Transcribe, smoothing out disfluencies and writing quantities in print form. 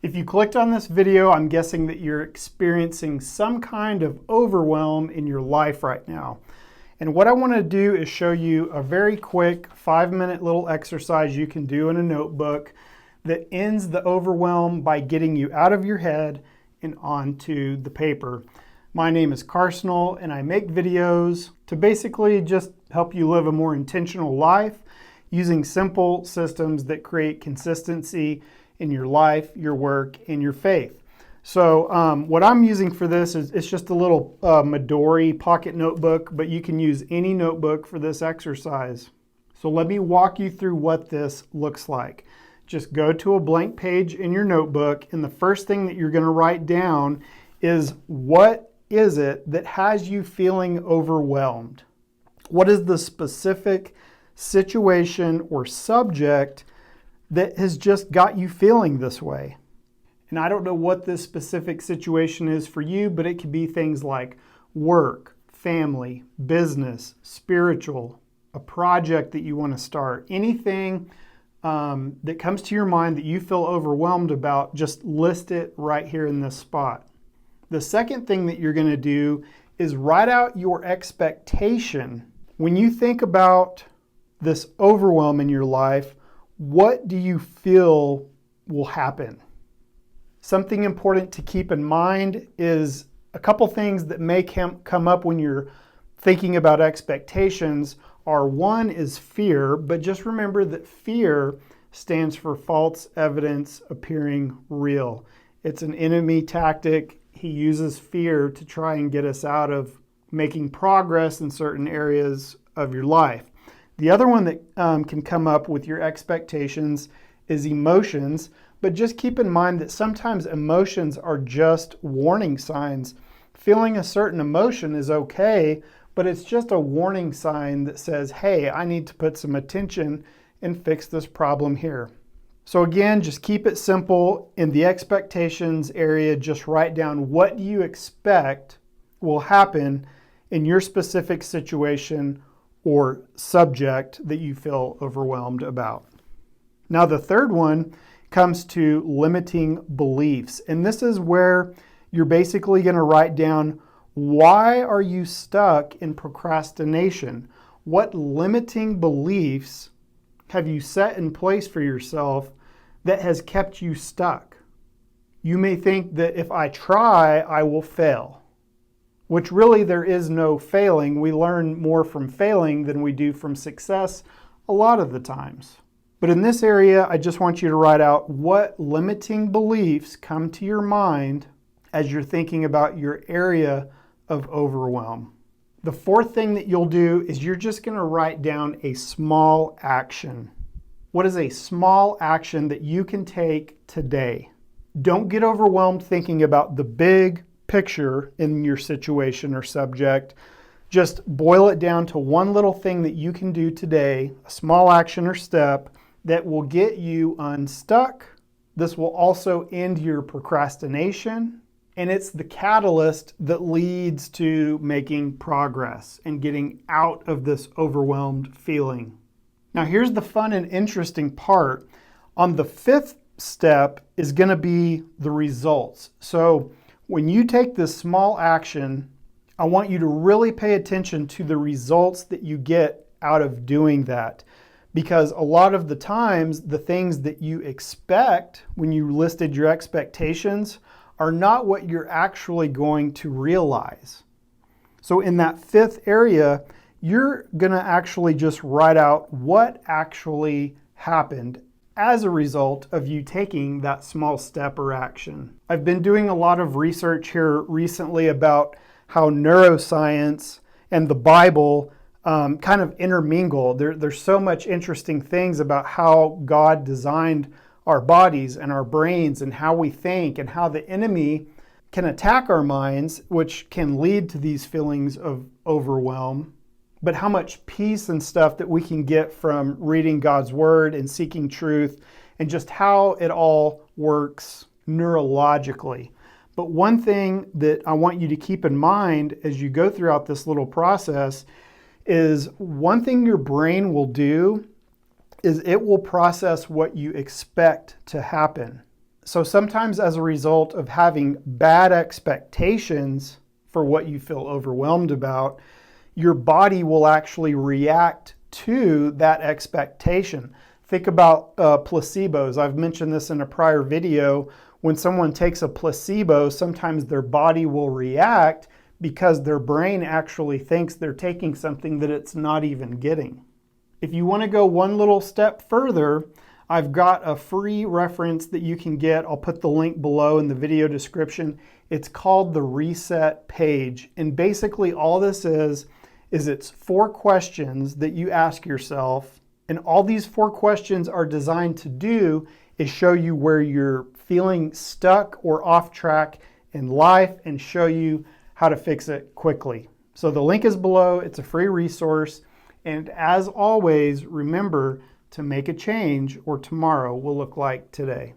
If you clicked on this video, I'm guessing that you're experiencing some kind of overwhelm in your life right now. And what I want to do is show you a very quick 5-minute little exercise you can do in a notebook that ends the overwhelm by getting you out of your head and onto the paper. My name is Carsonial, and I make videos to basically just help you live a more intentional life using simple systems that create consistency in your life, your work, and your faith. So what I'm using for this is it's just a little Midori pocket notebook, but you can use any notebook for this exercise. So let me walk you through what this looks like. Just go to a blank page in your notebook, and the first thing that you're going to write down is, what is it that has you feeling overwhelmed? What is the specific situation or subject that has just got you feeling this way? And I don't know what this specific situation is for you, but it could be things like work, family, business, spiritual, a project that you want to start, anything that comes to your mind that you feel overwhelmed about. Just list it right here in this spot. The second thing that you're going to do is write out your expectation. When you think about this overwhelm in your life, what do you feel will happen? Something important to keep in mind is a couple things that may come up when you're thinking about expectations are, one is fear, but just remember that fear stands for false evidence appearing real. It's an enemy tactic. He uses fear to try and get us out of making progress in certain areas of your life. The other one that can come up with your expectations is emotions, but just keep in mind that sometimes emotions are just warning signs. Feeling a certain emotion is okay, but it's just a warning sign that says, hey, I need to put some attention and fix this problem here. So again, just keep it simple. In the expectations area, just write down, what do you expect will happen in your specific situation or subject that you feel overwhelmed about. Now, the third one comes to limiting beliefs. And this is where you're basically going to write down, why are you stuck in procrastination? What limiting beliefs have you set in place for yourself that has kept you stuck? You may think that if I try, I will fail, which really there is no failing. We learn more from failing than we do from success a lot of the times. But in this area, I just want you to write out what limiting beliefs come to your mind as you're thinking about your area of overwhelm. The fourth thing that you'll do is you're just going to write down a small action. What is a small action that you can take today? Don't get overwhelmed thinking about the big picture in your situation or subject. Just boil it down to one little thing that you can do today, a small action or step that will get you unstuck. This will also end your procrastination, and it's the catalyst that leads to making progress and getting out of this overwhelmed feeling. Now, here's the fun and interesting part. On the fifth step is going to be the results. So when you take this small action, I want you to really pay attention to the results that you get out of doing that. Because a lot of the times, the things that you expect when you listed your expectations are not what you're actually going to realize. So in that fifth area, you're going to actually just write out what actually happened as a result of you taking that small step or action. I've been doing a lot of research here recently about how neuroscience and the Bible kind of intermingle. There's so much interesting things about how God designed our bodies and our brains and how we think and how the enemy can attack our minds, which can lead to these feelings of overwhelm, but how much peace and stuff that we can get from reading God's word and seeking truth, and just how it all works neurologically. But one thing that I want you to keep in mind as you go throughout this little process is one thing your brain will do is it will process what you expect to happen. So sometimes as a result of having bad expectations for what you feel overwhelmed about, your body will actually react to that expectation. Think about placebos. I've mentioned this in a prior video. When someone takes a placebo, sometimes their body will react because their brain actually thinks they're taking something that it's not even getting. If you want to go one little step further, I've got a free reference that you can get. I'll put the link below in the video description. It's called the Reset Page. And basically all this is it's 4 questions that you ask yourself. And all these 4 questions are designed to do is show you where you're feeling stuck or off track in life and show you how to fix it quickly. So the link is below. It's a free resource. And as always, remember to make a change or tomorrow will look like today.